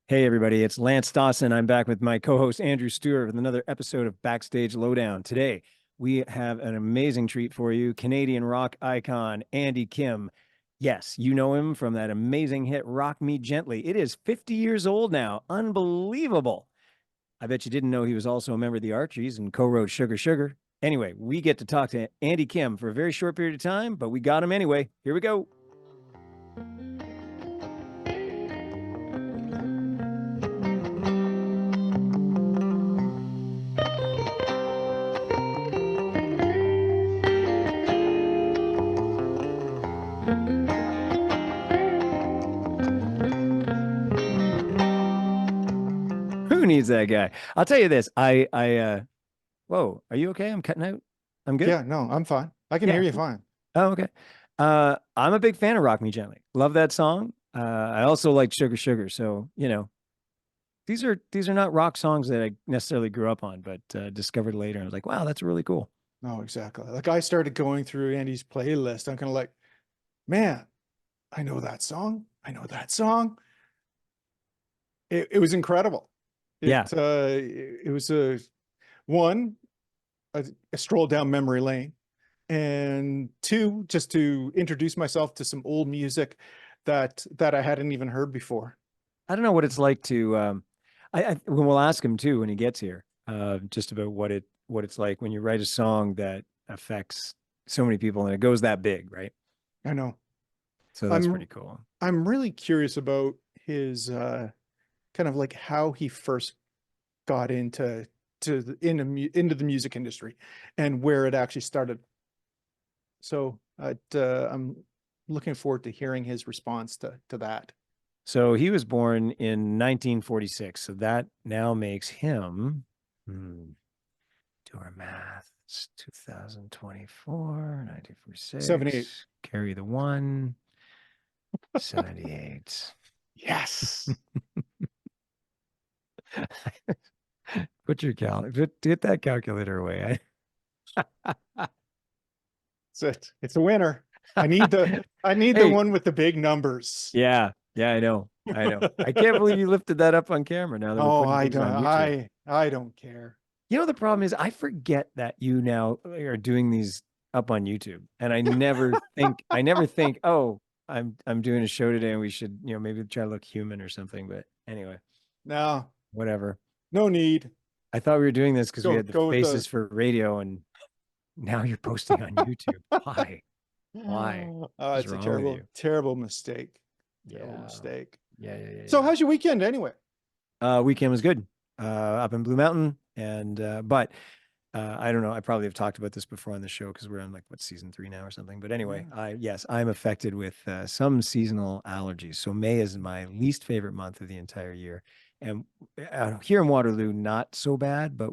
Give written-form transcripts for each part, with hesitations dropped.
Hey, everybody, it's Lance Dawson. I'm back with my co host, Andrew Stewart, with another episode of Backstage Lowdown. Today, we have an amazing treat for you Canadian rock icon, Andy Kim. Yes, you know him from that amazing hit, Rock Me Gently. It is 50 years old now. Unbelievable. I bet you didn't know he was also a member of the Archies and co wrote Sugar Sugar. Anyway, we get to talk to Andy Kim for a very short period of time, but we got him anyway. Here we go. Who needs that guy? I'll tell you this. Whoa, are you okay? I'm cutting out. I'm good. Yeah, no, I'm fine. I can hear Yeah. you fine. Oh, okay. I'm a big fan of Rock Me Gently. Love that song. I also like Sugar Sugar. So, these are not rock songs that I necessarily grew up on, but discovered later. And I was like, wow, that's really cool. No, exactly. Like I started going through Andy's playlist. I'm kind of like, man, I know that song. I know that song. It was incredible. Yeah. It was one, a stroll down memory lane, and two, just to introduce myself to some old music that I hadn't even heard before. I don't know what it's like to when we'll ask him too when he gets here, just about what it's like when you write a song that affects so many people and it goes that big, right? I know. So that's I'm pretty cool. I'm really curious about his kind of like how he first got into the music industry and where it actually started. So I'm looking forward to hearing his response to that. So he was born in 1946. So that now makes him, do our math. It's 2024, 78. 1946. Carry the one, 78. Yes. Put your get that calculator away. It's a winner. I need the Hey, one with the big numbers. yeah, I know. I know. I can't believe you lifted that up on camera now that we're Oh, putting things on YouTube. I don't care. The problem is I forget that you now are doing these up on YouTube. And I never think, oh, I'm doing a show today and we should, maybe try to look human or something. But anyway, No, whatever. no need. I thought we were doing this because we Go had the go with the faces for radio and now you're posting on YouTube. Why? Why? What's it's a wrong with terrible, you? terrible mistake. Terrible Yeah. mistake. Yeah, yeah, yeah, So yeah. how's your weekend anyway? Weekend was good. Up in Blue Mountain. And but I don't know. I probably have talked about this before on the show because we're on like what season 3 now or something. But anyway, Yeah. yes, I'm affected with some seasonal allergies. So May is my least favorite month of the entire year. And here in Waterloo, not so bad, but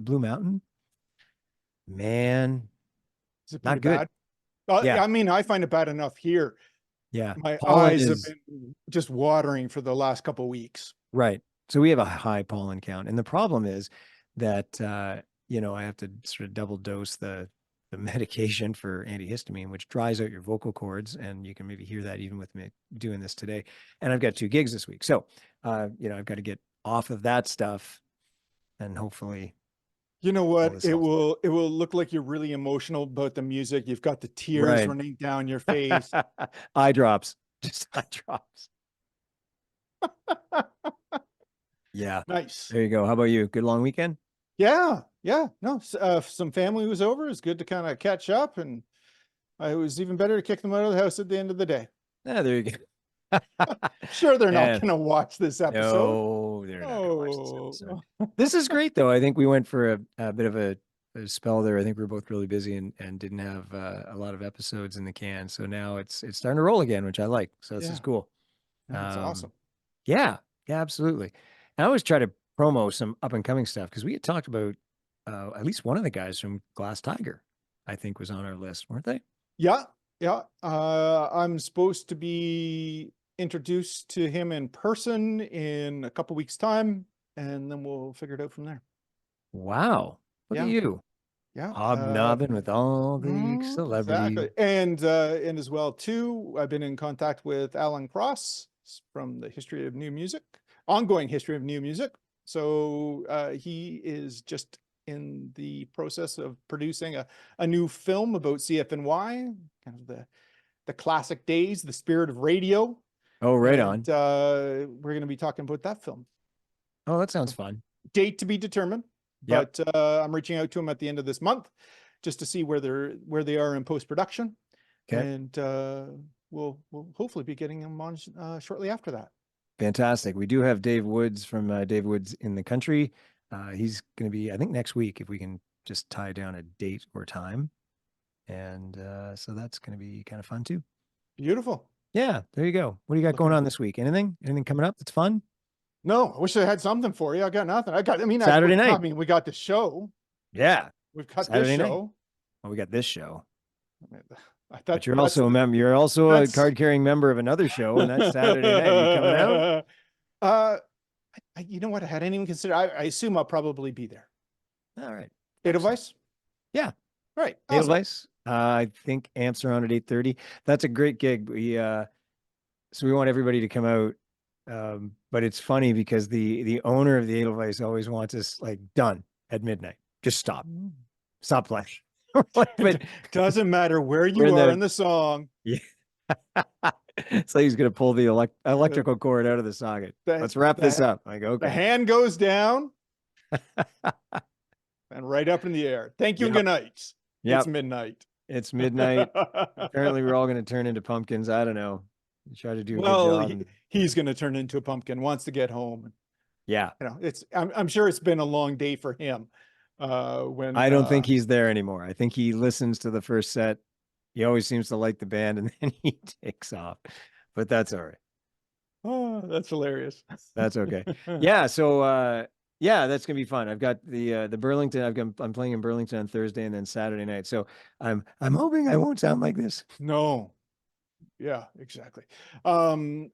Blue Mountain, man, Is it pretty not good. bad? Yeah, I mean, I find it bad enough here. yeah. My Pollen eyes have is been just watering for the last couple of weeks. right. So we have a high pollen count, and the problem is that I have to sort of double dose the medication for antihistamine, which dries out your vocal cords, and you can maybe hear that even with me doing this today. And I've got 2 gigs this week, so I've got to get off of that stuff, and hopefully You know all what? this It helps. will it will look like you're really emotional about the music. You've got the tears Right, running down your face. eye drops, just eye drops. Yeah, Nice. there you go. How about you? Good long weekend? Yeah, yeah. No, some family was over. It's good to kind of catch up, and it was even better to kick them out of the house at the end of the day. Yeah, there you go. Sure, they're not And going to watch this episode. no, they're not going to watch this episode. Oh, This is great, though. I think we went for a bit of a spell there. I think we were both really busy and didn't have a lot of episodes in the can. So now it's starting to roll again, which I like. So this is yeah. cool. No, it's Um, awesome. yeah, yeah, absolutely. And I always try to promo some up and coming stuff because we had talked about at least one of the guys from Glass Tiger, I think, was on our list, weren't they? Yeah, yeah. I'm supposed to be introduced to him in person in a couple weeks' time, and then we'll figure it out from there. Wow, look at Yeah, you yeah. hobnobbing with all the celebrities. Exactly. And as well too, I've been in contact with Alan Cross from the History of New Music. ongoing history of new music. So he is just in the process of producing a new film about CFNY, kind of the classic days, the spirit of radio. Oh, right And on. we're going to be talking about that film. Oh, that sounds fun. Date to be determined, Yep. but I'm reaching out to him at the end of this month just to see where they are in post production, Okay. and we'll hopefully be getting him on shortly after that. Fantastic. We do have Dave Woods from Dave Woods in the Country. He's going to be, I think, next week if we can just tie down a date or time. And so that's going to be kind of fun too. Beautiful. Yeah, there you go. What do you got going Looking on this week? Anything? Anything coming up that's fun? No, I wish I had something for you. I got nothing. Saturday I night. mean, we got the show. Yeah, We've got this Saturday night. show. Oh, we got this show. I mean, But you're also a member. You're also a that's- card-carrying member of another show, and that's Saturday night. Are you coming out? You know what? I hadn't even considered. I assume I'll probably be there. All right. Edelweiss? Yeah. Right. Awesome. Edelweiss. I think amps around at 8:30. That's a great gig. So we want everybody to come out. But it's funny because the owner of the Edelweiss always wants us like done at midnight. Just stop playing. But doesn't matter where you are in the song. Yeah. It's like he's gonna pull the electrical cord out of the socket. Let's wrap this up. I go, okay. The hand goes down and right up in the air. Thank you and good night. Yep. It's midnight. It's midnight. Apparently we're all gonna turn into pumpkins. I don't know. Try to do a good job. He's gonna turn into a pumpkin, wants to get home. Yeah. You know, I'm sure it's been a long day for him. When I don't think he's there anymore. I think he listens to the first set. He always seems to like the band and then he takes off. But that's all right. Oh, that's hilarious. That's okay. Yeah, so yeah, that's gonna be fun. I've got the Burlington. I'm playing in Burlington on Thursday and then Saturday night. So I'm hoping I won't sound like this. No. Yeah, exactly.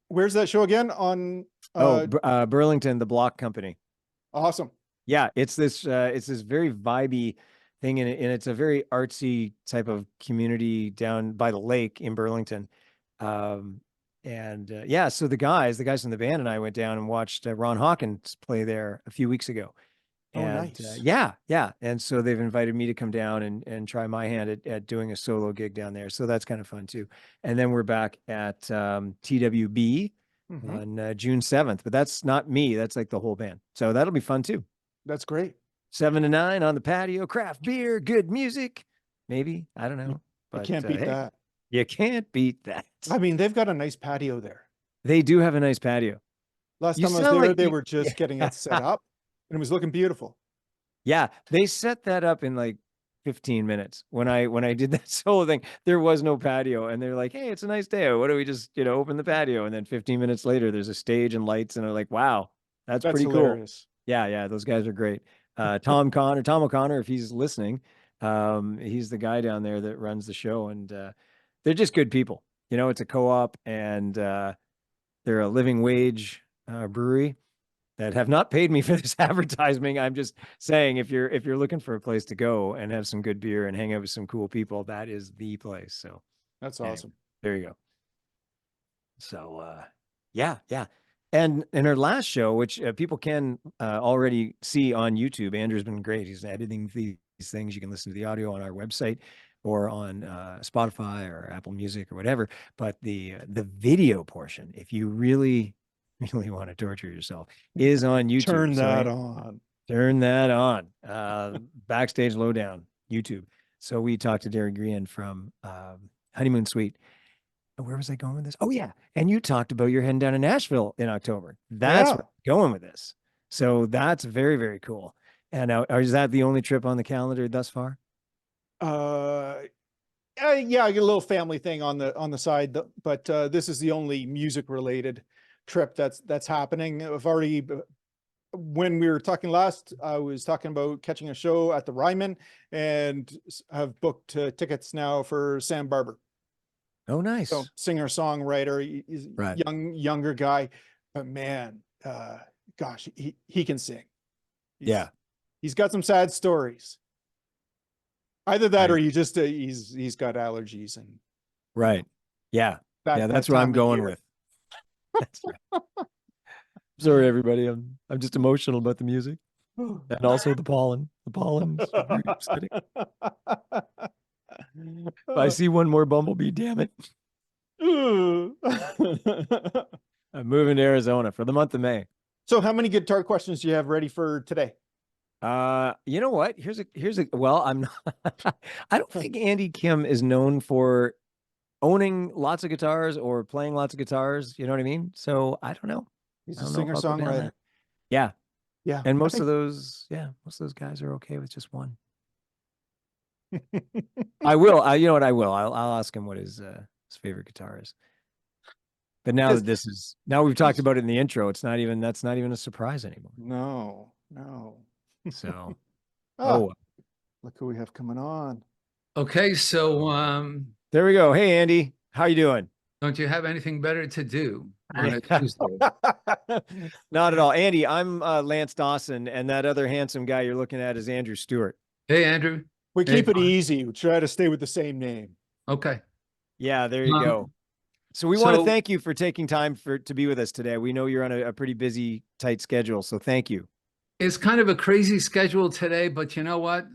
Where's that show again? On Burlington, the Block Company. Awesome. Yeah, it's this very vibey thing, and it's a very artsy type of community down by the lake in Burlington. Yeah, so the guys from the band and I went down and watched Ron Hawkins play there a few weeks ago. Oh, And nice. yeah. And so they've invited me to come down and try my hand at doing a solo gig down there. So that's kind of fun too. And then we're back at TWB on June 7th, but that's not me. That's like the whole band. So that'll be fun too. That's great. 7 to 9 on the patio, craft beer, good music. Maybe, I don't know. But you can't beat that. You can't beat that. I mean, they've got a nice patio there. They do have a nice patio. Last time I was there, they were just getting it set up and it was looking beautiful. Yeah, they set that up in like 15 minutes. When I did that solo thing, there was no patio and they're like, hey, it's a nice day. What do we just, open the patio? And then 15 minutes later, there's a stage and lights and they're like, wow, that's pretty hilarious. Cool. Yeah, those guys are great. Tom O'Connor, if he's listening, he's the guy down there that runs the show and they're just good people. It's a co-op and they're a living wage brewery that have not paid me for this advertising. I'm just saying, if you're looking for a place to go and have some good beer and hang out with some cool people, that is the place. So that's awesome. There you go. So yeah. And in our last show, which people can already see on YouTube, Andrew's been great. He's editing these things. You can listen to the audio on our website or on Spotify or Apple Music or whatever. But the video portion, if you really want to torture yourself, is on YouTube. Turn that on. Turn that on. Backstage Lowdown, YouTube. So we talked to Derry Green from Honeymoon Suite. Where was I going with this? Oh, yeah. And you talked about you're heading down to Nashville in October. That's where I'm going with this. So that's very, very cool. And is that the only trip on the calendar thus far? Yeah, I get a little family thing on the side, but this is the only music related trip that's happening. I've already, when we were talking last, I was talking about catching a show at the Ryman and have booked tickets now for Sam Barber. Oh, nice. So singer songwriter, he's younger guy, but man, gosh, he can sing. He's got some sad stories. Either that or he just he's got allergies and right. Yeah. That's what I'm going with. That's right. Sorry, everybody. I'm just emotional about the music and also the pollen. The pollen's very upsetting. If I see one more bumblebee, damn it. I'm moving to Arizona for the month of May. So how many guitar questions do you have ready for today? You know what? Here's a well, I'm not I don't think Andy Kim is known for owning lots of guitars or playing lots of guitars. You know what I mean? So I don't know. He's I a don't know if I'll go down singer-songwriter. that. Yeah. Yeah, And I most of think those, yeah, most of those guys are okay with just one. I will. You know what? I will. I'll ask him what his favorite guitar is. But now because that now we've talked he's about it in the intro, that's not even a surprise anymore. no, no. So, Ah, oh, look who we have coming on. Okay, so there we go. Hey, Andy, how you doing? don't you have anything better to do on a Tuesday? Not at all. Andy, I'm Lance Dawson, and that other handsome guy you're looking at is Andrew Stewart. Hey, Andrew. We Hey, keep it Bob. easy. We try to stay with the same name. Okay. Yeah, there you go. So we want to thank you for taking time to be with us today. We know you're on a pretty busy, tight schedule, so thank you. It's kind of a crazy schedule today, but you know what?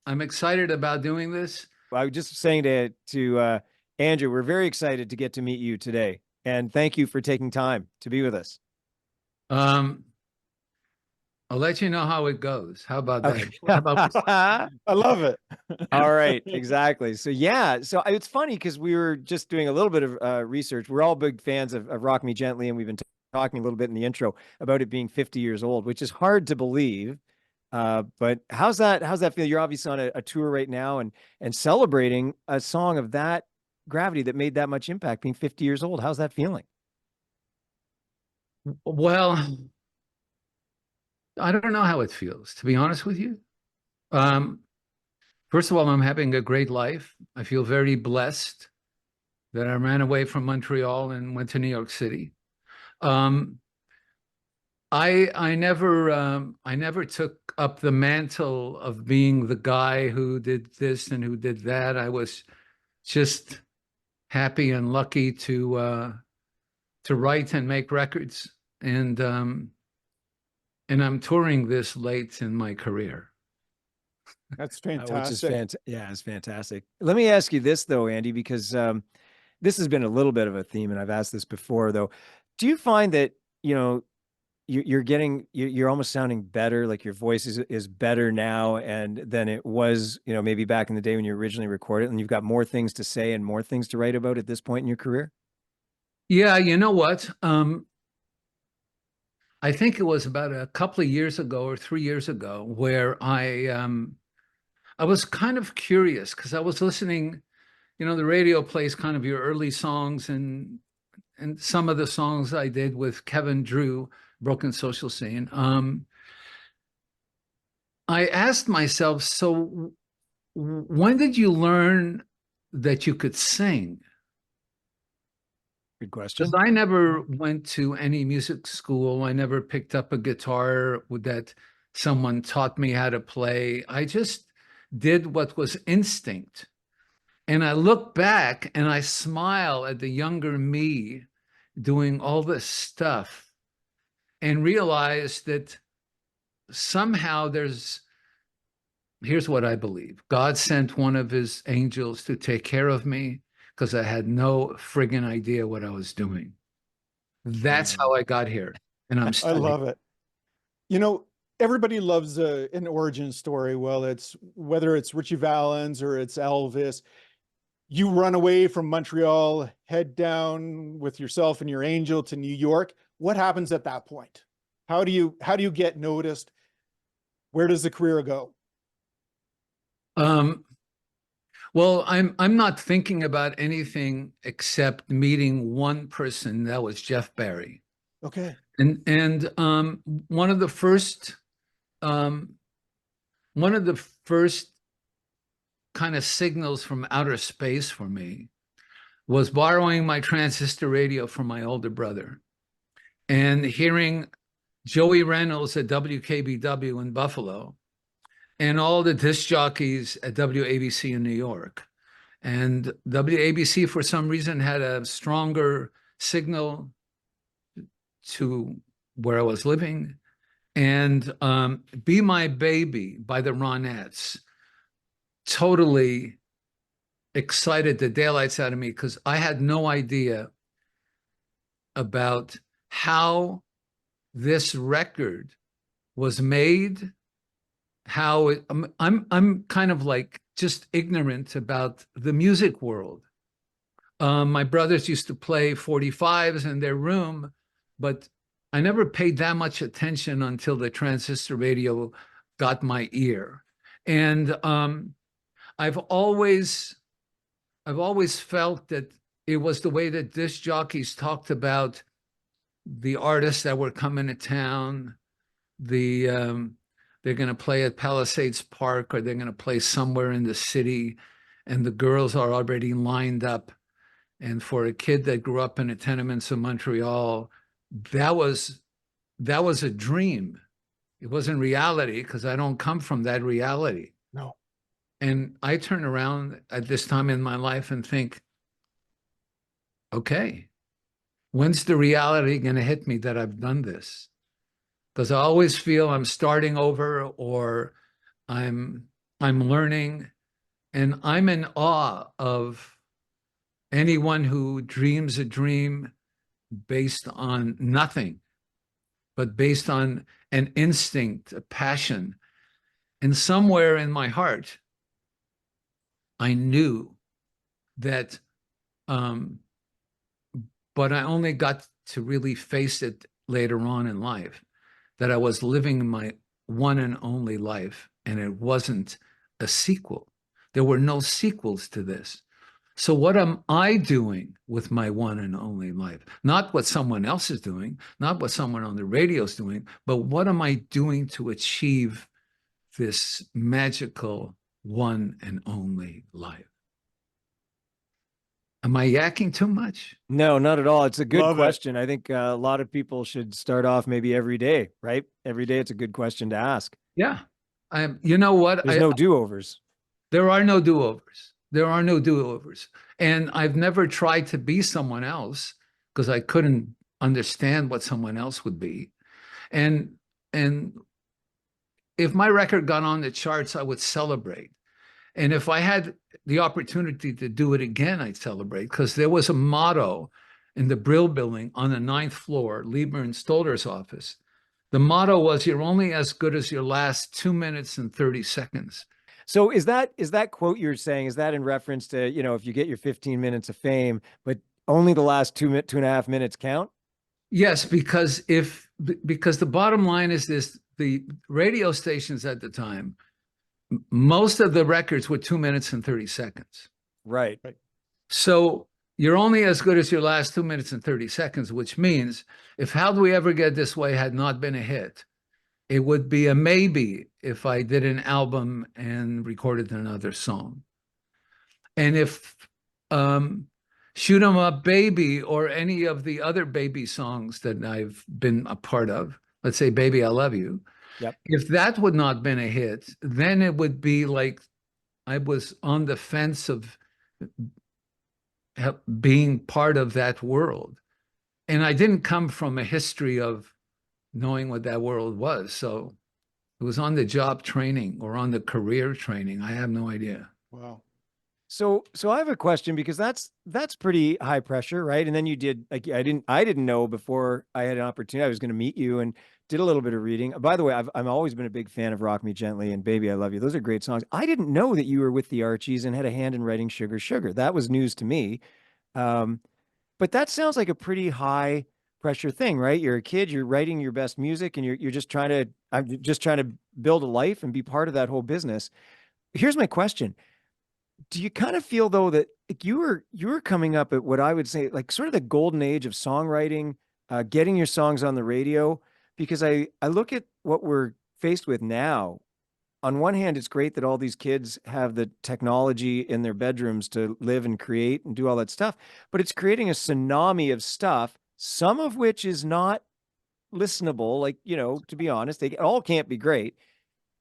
I'm excited about doing this. I was just saying to Andrew, we're very excited to get to meet you today, and thank you for taking time to be with us. I'll let you know how it goes. How about that? Okay. How about I love it. All right, exactly. So yeah, so it's funny because we were just doing a little bit of research. We're all big fans of Rock Me Gently, and we've been talking a little bit in the intro about it being 50 years old, which is hard to believe. But how's that feel? You're obviously on a tour right now and celebrating a song of that gravity that made that much impact, being 50 years old. How's that feeling? Well, I don't know how it feels, to be honest with you. First of all, I'm having a great life. I feel very blessed that I ran away from Montreal and went to New York City. I never took up the mantle of being the guy who did this and who did that. I was just happy and lucky to write and make records, and I'm touring this late in my career. That's Which is fantastic. yeah, it's fantastic. Let me ask you this though, Andy, because this has been a little bit of a theme, and I've asked this before though. Do you find that, you're almost sounding better, like your voice is better now and than it was, maybe back in the day when you originally recorded, and you've got more things to say and more things to write about at this point in your career? Yeah, you know what? I think it was about a couple of years ago or 3 years ago where I was kind of curious because I was listening, the radio plays kind of your early songs and some of the songs I did with Kevin Drew, Broken Social Scene. I asked myself, so when did you learn that you could sing? Good Because question. I never went to any music school. I never picked up a guitar that someone taught me how to play. I just did what was instinct. And I look back and I smile at the younger me doing all this stuff and realize that somehow here's what I believe. God sent one of his angels to take care of me because I had no friggin' idea what I was doing. That's how I got here. And I'm I studying. love it. You know, everybody loves an origin story. Well, whether it's Richie Valens or it's Elvis. You run away from Montreal, head down with yourself and your angel to New York. What happens at that point? How do you get noticed? Where does the career go? Well, I'm not thinking about anything except meeting one person. That was Jeff Barry. Okay. And one of the first um, one of the first kind of signals from outer space for me was borrowing my transistor radio from my older brother and hearing Joey Reynolds at WKBW in Buffalo and all the disc jockeys at WABC in New York. And WABC, for some reason, had a stronger signal to where I was living, and Be My Baby by the Ronettes totally excited the daylights out of me because I had no idea about how this record was made, how I'm kind of like just ignorant about the music world. My brothers used to play 45s in their room, but I never paid that much attention until the transistor radio got my ear. And I've always felt that it was the way that disc jockeys talked about the artists that were coming to town. They're going to play at Palisades Park, or they're going to play somewhere in the city, and the girls are already lined up. And for a kid that grew up in the tenements of Montreal, that was a dream. It wasn't reality because I don't come from that reality. No. And I turn around at this time in my life and think, okay, when's the reality going to hit me that I've done this? Because I always feel I'm starting over, or I'm learning, and I'm in awe of anyone who dreams a dream based on nothing, but based on an instinct, a passion. And somewhere in my heart, I knew that, but I only got to really face it later on in life, that I was living my one and only life, and it wasn't a sequel. There were no sequels to this. So what am I doing with my one and only life? Not what someone else is doing, not what someone on the radio is doing, but what am I doing to achieve this magical one and only life? Am I yakking too much? No, not at all. It's a good Love it. question. I think a lot of people should start off maybe every day, right? Every day, it's a good question to ask. Yeah. You know what? There's no do-overs. There are no do-overs. There are no do-overs. And I've never tried to be someone else because I couldn't understand what someone else would be. And if my record got on the charts, I would celebrate. And if I had the opportunity to do it again, I'd celebrate, because there was a motto in the Brill building on the 9th floor, Lieber and Stolder's office. The motto was, "You're only as good as your last 2 minutes and 30 seconds." So is that quote you're saying, is that in reference to, you know, if you get your 15 minutes of fame, but only the last 2.5 minutes count? Yes, because the bottom line is this: the radio stations at the time, most of the records were 2 minutes and 30 seconds. Right. So you're only as good as your last 2 minutes and 30 seconds, which means if How Do We Ever Get This Way had not been a hit, it would be a maybe if I did an album and recorded another song. And if Shoot 'em Up Baby, or any of the other baby songs that I've been a part of, let's say Baby I Love You, Yep. if that would not have been a hit, then it would be like I was on the fence of being part of that world. And I didn't come from a history of knowing what that world was. So it was on the job training or on the career training. I have no idea. Wow. So I have a question, because that's pretty high pressure, right? And then you did, like, I didn't know before I had an opportunity. I was going to meet you, and did a little bit of reading. By the way, I've always been a big fan of Rock Me Gently and Baby I Love You. Those are great songs. I didn't know that you were with the Archies and had a hand in writing Sugar Sugar. That was news to me. But that sounds like a pretty high pressure thing, right? You're a kid, you're writing your best music, and you're just I'm just trying to build a life and be part of that whole business. Here's my question. Do you kind of feel, though, that like you were coming up at what I would say like sort of the golden age of songwriting, getting your songs on the radio? Because I look at what we're faced with now. On one hand, it's great that all these kids have the technology in their bedrooms to live and create and do all that stuff, but it's creating a tsunami of stuff, some of which is not listenable. Like, you know, to be honest, they all can't be great.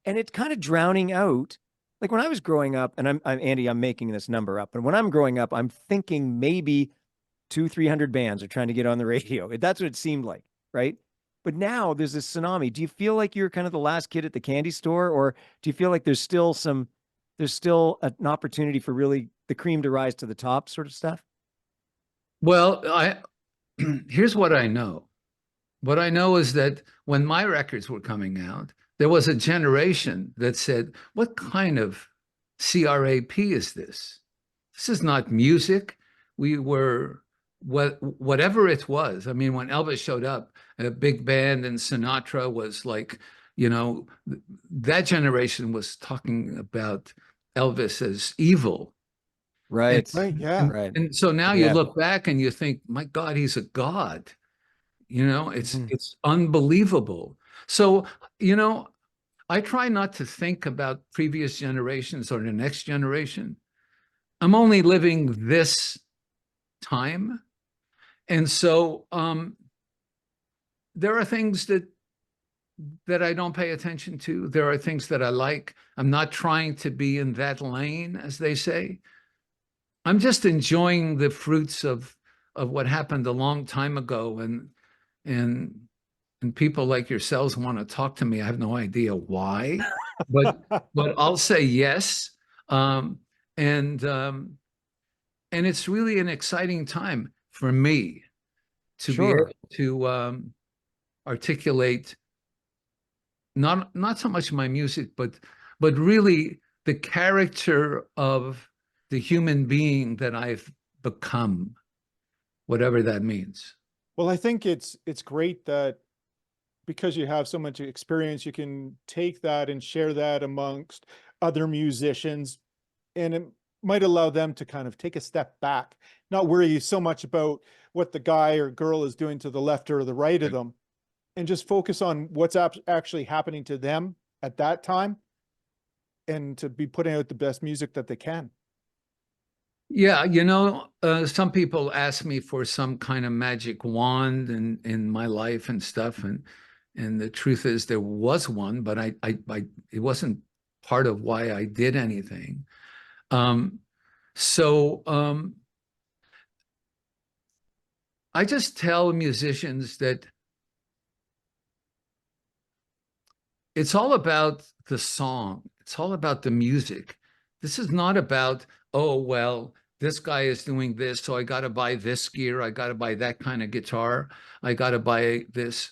And it's kind of drowning out. Like when I was growing up, and I'm Andy, I'm making this number up, and when I'm growing up, I'm thinking maybe 200-300 bands are trying to get on the radio. That's what it seemed like, right? But now there's this tsunami. Do you feel like you're kind of the last kid at the candy store, or do you feel like there's still an opportunity for really the cream to rise to the top sort of stuff? Well, here's what I know. What I know is that when my records were coming out, there was a generation that said, "What kind of CRAP is this? This is not music." We were whatever it was. I mean, when Elvis showed up, a big band and Sinatra was like, you know, that generation was talking about Elvis as evil. And, Right. Right. Yeah. Right. and so now you Yeah. look back and you think, my God, he's a god. You know, Mhm. it's unbelievable. So, you know, I try not to think about previous generations or the next generation. I'm only living this time. And so there are things that I don't pay attention to. There are things that I like. I'm not trying to be in that lane, as they say. I'm just enjoying the fruits of what happened a long time ago, and and people like yourselves want to talk to me. I have no idea why, but I'll say yes. Um, and and it's really an exciting time for me to be Sure. able to articulate not so much my music, but really the character of the human being that I've become, whatever that means. Well, I think it's great that because you have so much experience, you can take that and share that amongst other musicians, and it might allow them to kind of take a step back, not worry so much about what the guy or girl is doing to the left or the right of them, and just focus on what's actually happening to them at that time, and to be putting out the best music that they can. Yeah, you know, some people ask me for some kind of magic wand in my life and stuff, and the truth is there was one, but I it wasn't part of why I did anything. Um, so I just tell musicians that it's all about the song. It's all about the music. This is not about, oh, well, this guy is doing this, so I got to buy this gear. I got to buy that kind of guitar. I got to buy this.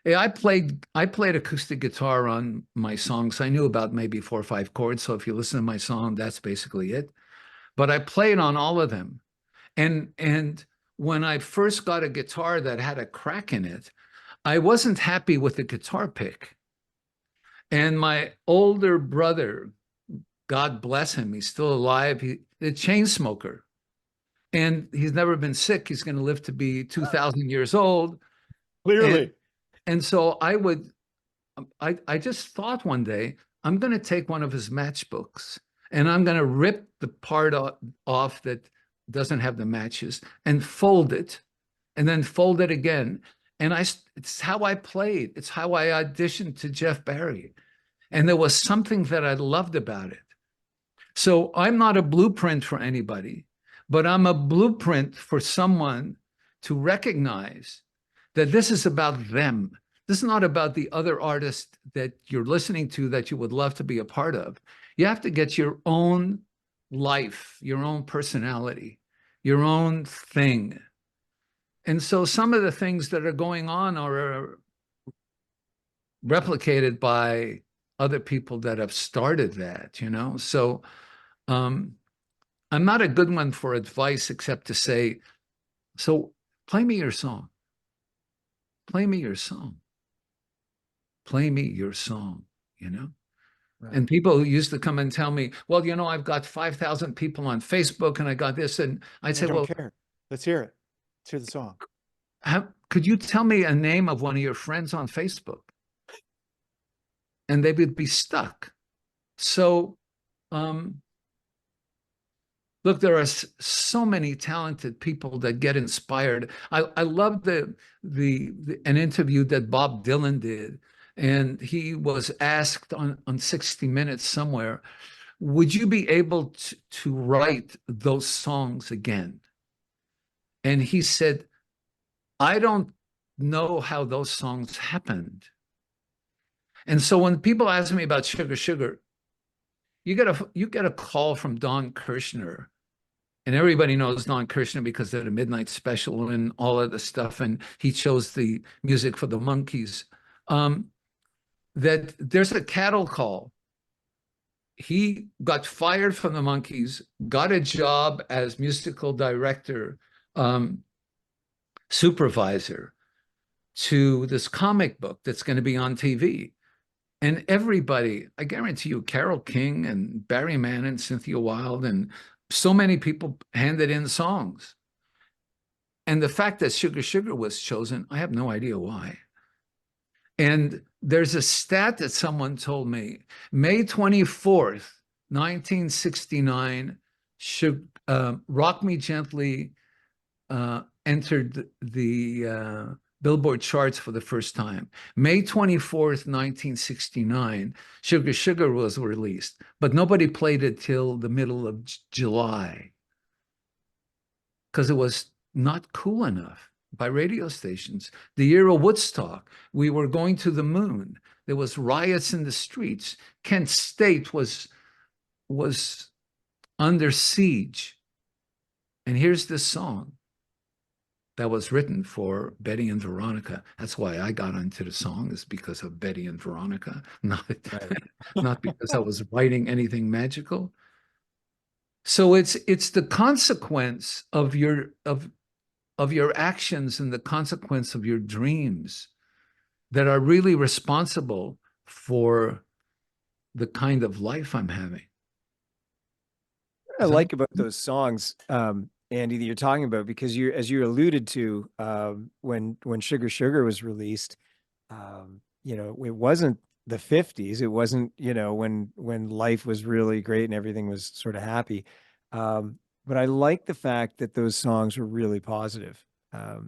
Hey, I played acoustic guitar on my songs. I knew about maybe 4 or 5 chords. So if you listen to my song, that's basically it. But I played on all of them. And when I first got a guitar that had a crack in it, I wasn't happy with the guitar pick. And my older brother, God bless him, he's still alive. He's a chain smoker, and he's never been sick. He's going to live to be 2,000 years old. Clearly. And so I just thought one day, I'm going to take one of his matchbooks and I'm going to rip the part off that doesn't have the matches and fold it, and then fold it again. And it's how I played. It's how I auditioned to Jeff Barry. And there was something that I loved about it. So I'm not a blueprint for anybody, but I'm a blueprint for someone to recognize that this is about them. This is not about the other artist that you're listening to that you would love to be a part of. You have to get your own life, your own personality, your own thing. And so some of the things that are going on are replicated by other people that have started that, you know? So um, I'm not a good one for advice except to say, so play me your song. Play me your song. Play me your song, you know? Right. And people used to come and tell me, well, you know, I've got 5,000 people on Facebook and I got this. And I'd I say, don't well, care. Let's hear it. Let's hear the song. could you tell me a name of one of your friends on Facebook? And they would be stuck. So, look, there are so many talented people that get inspired. I love an interview that Bob Dylan did, and he was asked on 60 Minutes somewhere, would you be able to write those songs again? And he said, I don't know how those songs happened. And so when people ask me about Sugar Sugar, you get a call from Don Kirshner, and everybody knows Don Kirshner because of the Midnight Special and all of the stuff, and he chose the music for the Monkees. That there's a cattle call. He got fired from the Monkees, got a job as musical director, supervisor to this comic book that's going to be on TV. And everybody, I guarantee you, Carole King and Barry Mann and Cynthia Wilde and so many people handed in songs. And the fact that Sugar Sugar was chosen, I have no idea why. And there's a stat that someone told me, May 24th, 1969, Rock Me Gently entered the Billboard charts for the first time. May 24th, 1969, Sugar Sugar was released, but nobody played it till the middle of July because it was not cool enough by radio stations. The year of Woodstock, we were going to the moon. There was riots in the streets. Kent State was under siege. And here's this song that was written for Betty and Veronica. That's why I got into the song, is because of Betty and Veronica, not because I was writing anything magical. So it's the consequence of your actions and the consequence of your dreams that are really responsible for the kind of life I'm having. What I like about those songs, Andy, that you're talking about, because as you alluded to, when Sugar Sugar was released, it wasn't the 50s. It wasn't, when life was really great and everything was sort of happy. But I like the fact that those songs were really positive. I've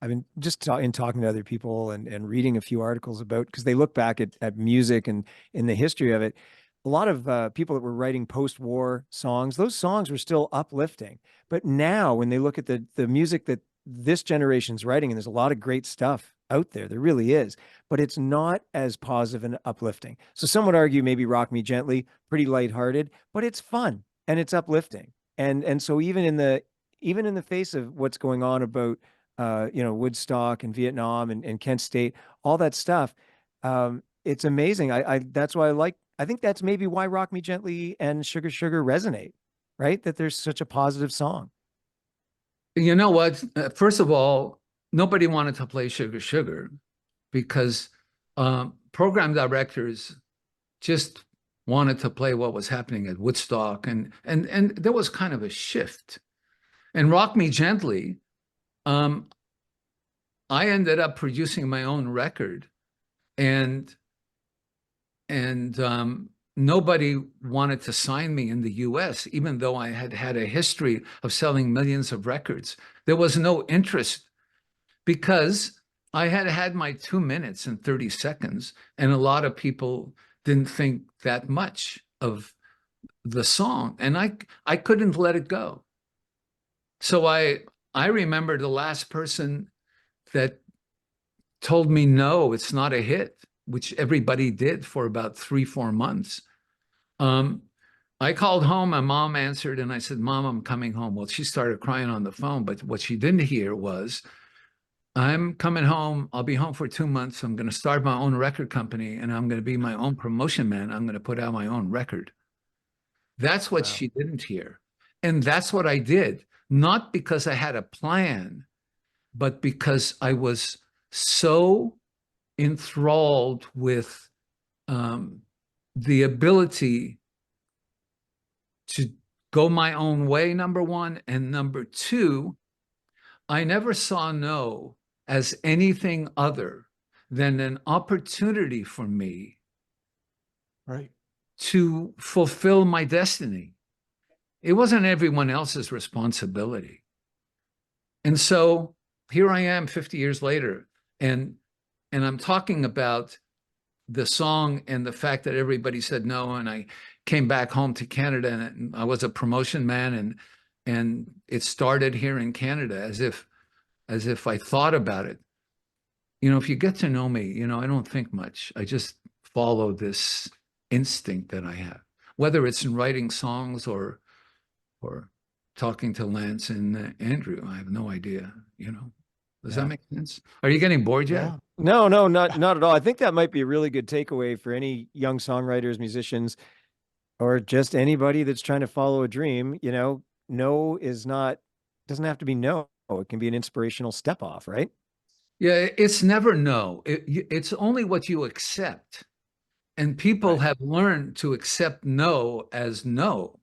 been just talking to other people and reading a few articles about, because they look back at music and in the history of it. A lot of people that were writing post-war songs, those songs were still uplifting. But now when they look at the music that this generation's writing, and there's a lot of great stuff out there, there really is, but it's not as positive and uplifting. So some would argue maybe Rock Me Gently, pretty lighthearted, but it's fun and it's uplifting. And so even in the face of what's going on about Woodstock and Vietnam and Kent State, all that stuff, it's amazing. That's why I think that's maybe why Rock Me Gently and Sugar Sugar resonate, right? That there's such a positive song. You know what? First of all, nobody wanted to play Sugar Sugar because program directors just wanted to play what was happening at Woodstock, and there was kind of a shift. And Rock Me Gently, I ended up producing my own record, and nobody wanted to sign me in the US, even though I had had a history of selling millions of records. There was no interest because I had had my 2 minutes and 30 seconds, and a lot of people didn't think that much of the song, and I couldn't let it go. So I remember the last person that told me, no, it's not a hit, which everybody did for about 3-4 months. I called home, my mom answered, and I said, Mom, I'm coming home. Well, she started crying on the phone, but what she didn't hear was, I'm coming home. I'll be home for 2 months. I'm going to start my own record company, and I'm going to be my own promotion man. I'm going to put out my own record. That's what she didn't hear. And that's what I did, not because I had a plan, but because I was so enthralled with the ability to go my own way, number one, and number two, I never saw no as anything other than an opportunity for me, Right, to fulfill my destiny. It wasn't everyone else's responsibility. And so here I am 50 years later, and I'm talking about the song and the fact that everybody said no, and I came back home to Canada, and I was a promotion man, and it started here in Canada as if I thought about it. if you get to know me, I don't think much. I just follow this instinct that I have, whether it's in writing songs or talking to Lance and Andrew. I have no idea, Does that Yeah. make sense? Are you getting bored yet? Yeah. No, no, not at all. I think that might be a really good takeaway for any young songwriters, musicians, or just anybody that's trying to follow a dream. No is not, doesn't have to be no. It can be an inspirational step off, right? Yeah, it's never no. It's only what you accept. And people Right. have learned to accept no as no.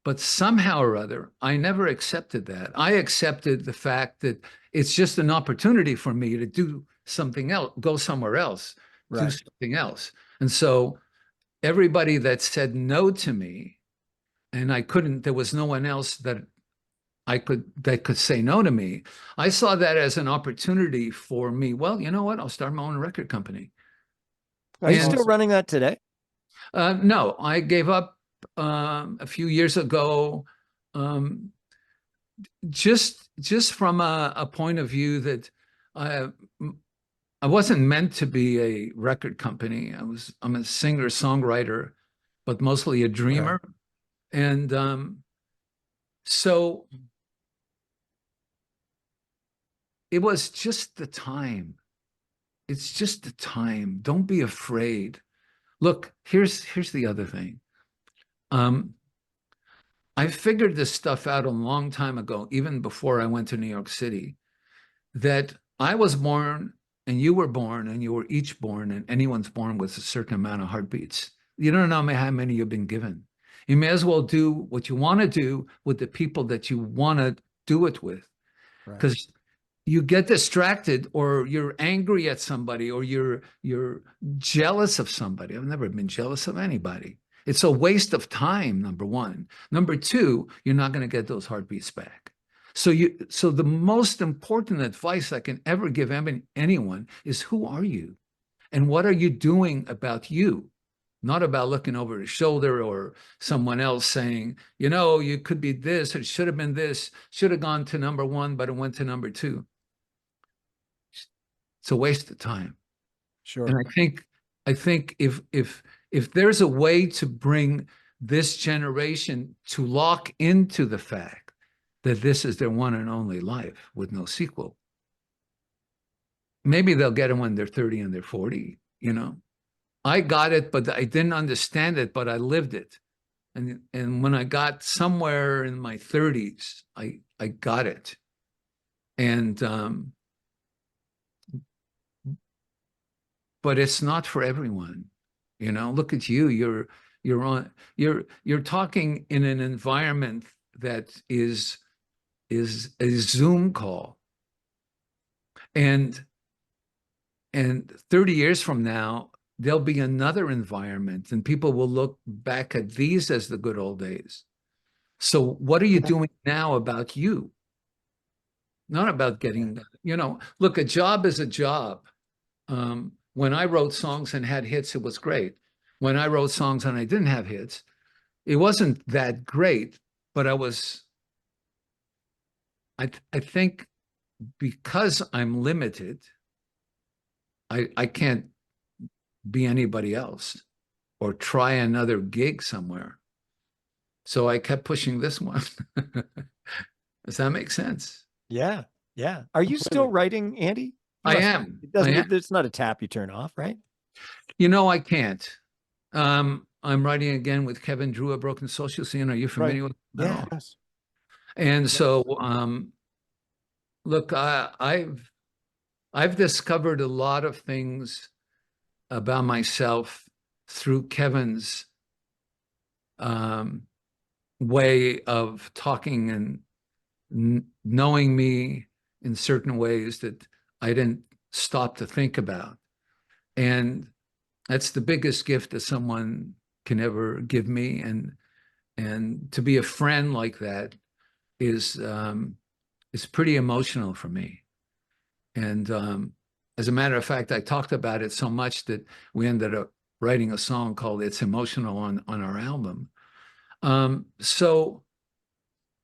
But somehow or other, I never accepted that. I accepted the fact that it's just an opportunity for me to do something else, go somewhere else, do Right. something else. And so everybody that said no to me, and there was no one else that could say no to me. I saw that as an opportunity for me. Well, you know what? I'll start my own record company. Are you And still running that today? no, I gave up a few years ago, um, just from a point of view that I I wasn't meant to be a record company. I'm a singer songwriter, but mostly a dreamer, and so it was just the time. It's just the time. Don't be afraid. Look, here's the other thing. Um, I figured this stuff out a long time ago, even before I went to New York City, that I was born and you were born and you were each born and anyone's born with a certain amount of heartbeats. You don't know how many you've been given. You may as well do what you want to do with the people that you want to do it with. Right. Because you get distracted or you're angry at somebody or you're jealous of somebody. I've never been jealous of anybody. It's a waste of time, number one. Number two, you're not going to get those heartbeats back. So the most important advice I can ever give anyone is, who are you? And what are you doing about you? Not about looking over his shoulder or someone else saying, you could be this, it should have been this, should have gone to number one, but it went to number two. It's a waste of time. Sure. And I think if there's a way to bring this generation to lock into the fact that this is their one and only life with no sequel, maybe they'll get it when they're 30 and they're 40, I got it, but I didn't understand it, but I lived it. And when I got somewhere in my 30s, I got it. And but it's not for everyone. Look at you. You're talking in an environment that is a Zoom call. And 30 years from now, there'll be another environment and people will look back at these as the good old days. So what are you doing now about you? Not about getting, look, a job is a job. When I wrote songs and had hits, it was great. When I wrote songs and I didn't have hits, it wasn't that great, but I think because I'm limited, I can't be anybody else or try another gig somewhere. So I kept pushing this one. Does that make sense? Yeah. Yeah. Are you still writing, Andy? I am. It's not a tap you turn off, right? I can't. I'm writing again with Kevin Drew of Broken Social Scene. Are you familiar with that? Yeah. Yes. And so, look, I've discovered a lot of things about myself through Kevin's way of talking and knowing me in certain ways that I didn't stop to think about. And that's the biggest gift that someone can ever give me. And to be a friend like that is pretty emotional for me. And as a matter of fact, I talked about it so much that we ended up writing a song called "It's Emotional" on our album. So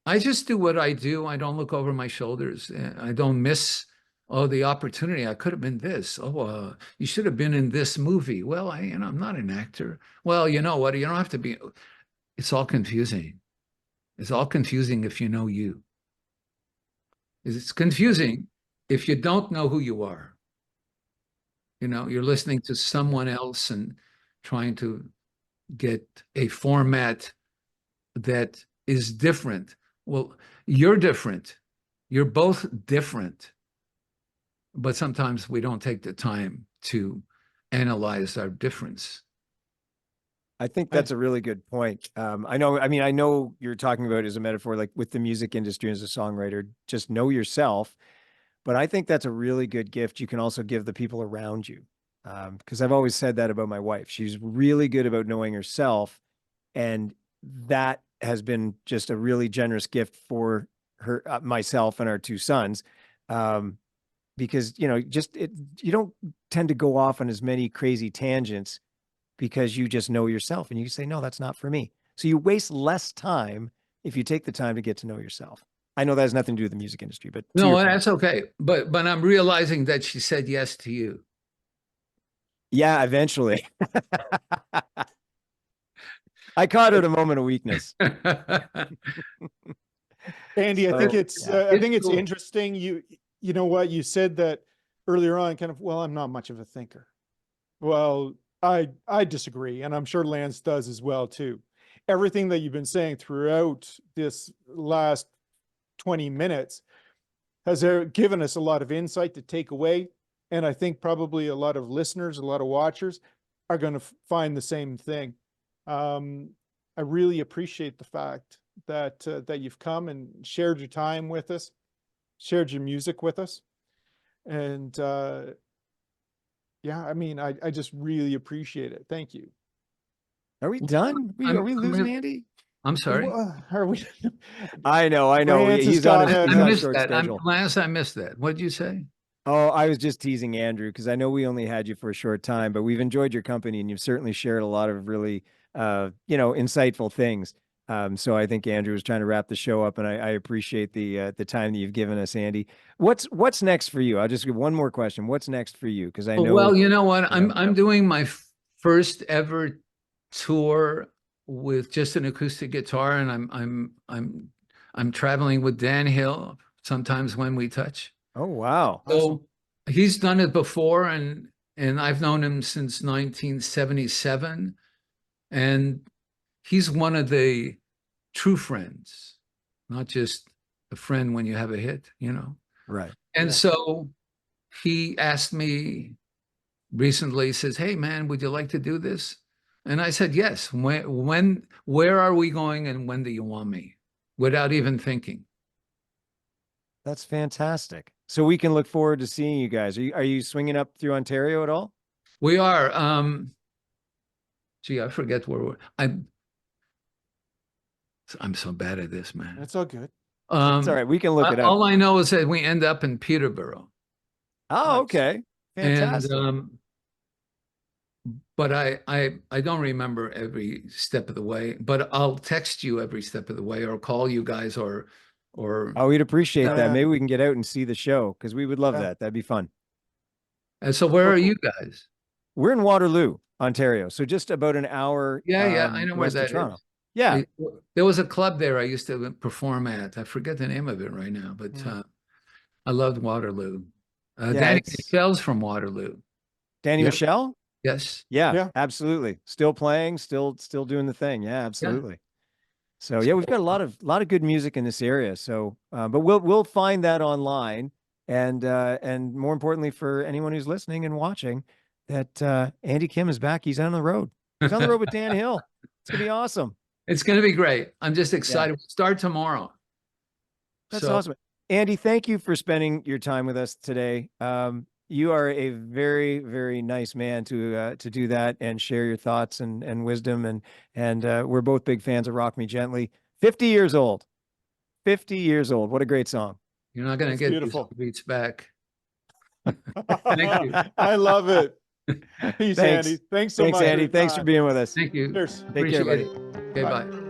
I just do what I do. I don't look over my shoulders. I don't miss oh, the opportunity, I could have been this. Oh, you should have been in this movie. Well, I'm not an actor. Well, you know what? You don't have to be. It's all confusing. It's all confusing if you know you. It's confusing if you don't know who you are. You know, you're listening to someone else and trying to get a format that is different. Well, you're different. You're both different. But sometimes we don't take the time to analyze our difference. I think that's a really good point. I know you're talking about it as a metaphor, like with the music industry as a songwriter, just know yourself. But I think that's a really good gift you can also give the people around you. Because I've always said that about my wife. She's really good about knowing herself. And that has been just a really generous gift for her, myself and our two sons. Because, you don't tend to go off on as many crazy tangents because you just know yourself and you say, no, that's not for me. So you waste less time if you take the time to get to know yourself. I know that has nothing to do with the music industry, but no, that's okay. But I'm realizing that she said yes to you. Yeah, eventually. I caught her at a moment of weakness. Andy, I think it's cool. interesting. You know what you said that earlier on, kind of, well, I'm not much of a thinker. Well, I disagree, and I'm sure Lance does as well too. Everything that you've been saying throughout this last 20 minutes has given us a lot of insight to take away, and I think probably a lot of listeners, a lot of watchers are going to find the same thing. I really appreciate the fact that that you've come and shared your time with us, shared your music with us, and yeah, I mean, I just really appreciate it. Thank you. Are we done? Are we losing Andy? I'm sorry. Are we? I know. Lance He's on a short that. schedule. Lance, I missed that. What did you say? Oh, I was just teasing Andrew because I know we only had you for a short time, but we've enjoyed your company and you've certainly shared a lot of really, insightful things. So I think Andrew was trying to wrap the show up, and I appreciate the time that you've given us, Andy. What's next for you? I'll just give one more question. What's next for you? Because I know. Well, you know what? I'm doing my first ever tour with just an acoustic guitar, and I'm traveling with Dan Hill sometimes when we touch. Oh wow! So awesome. He's done it before, and I've known him since 1977, and he's one of the true friends, not just a friend when you have a hit, you know. Right. And so he asked me recently, says, "Hey man, would you like to do this?" And I said, "Yes. Where are we going, and when do you want me?" Without even thinking. That's fantastic. So we can look forward to seeing you guys. Are you swinging up through Ontario at all? We are. Gee, I forget where I'm so bad at this, man. That's all good. It's all right. We can look it up. All I know is that we end up in Peterborough. Oh, okay. Fantastic. And but I don't remember every step of the way, but I'll text you every step of the way or call you guys or oh, we'd appreciate that. Maybe we can get out and see the show because we would love that. That'd be fun. And so where are you guys? We're in Waterloo, Ontario. So just about an hour. Yeah, I know where that is. Yeah. There was a club there I used to perform at. I forget the name of it right now, but I loved Waterloo. Danny Michelle's from Waterloo. Danny Michelle? Yes. Yeah, absolutely. Still playing, still doing the thing. Yeah, absolutely. Yeah. So yeah, we've got a lot of good music in this area. So, but we'll find that online, and more importantly for anyone who's listening and watching, that Andy Kim is back. He's on the road. He's on the road with Dan Hill. It's gonna be awesome. It's gonna be great. I'm just excited. We'll start tomorrow. That's awesome. Andy, thank you for spending your time with us today. You are a very, very nice man to do that and share your thoughts and wisdom. And we're both big fans of Rock Me Gently. 50 years old. 50 years old. What a great song. You're not going to get these beats back. Thank you. I love it. Peace, Andy. Thanks so much. Thanks, Andy. Thanks for being with us. Thank you. Cheers. Take care, buddy. Okay, bye.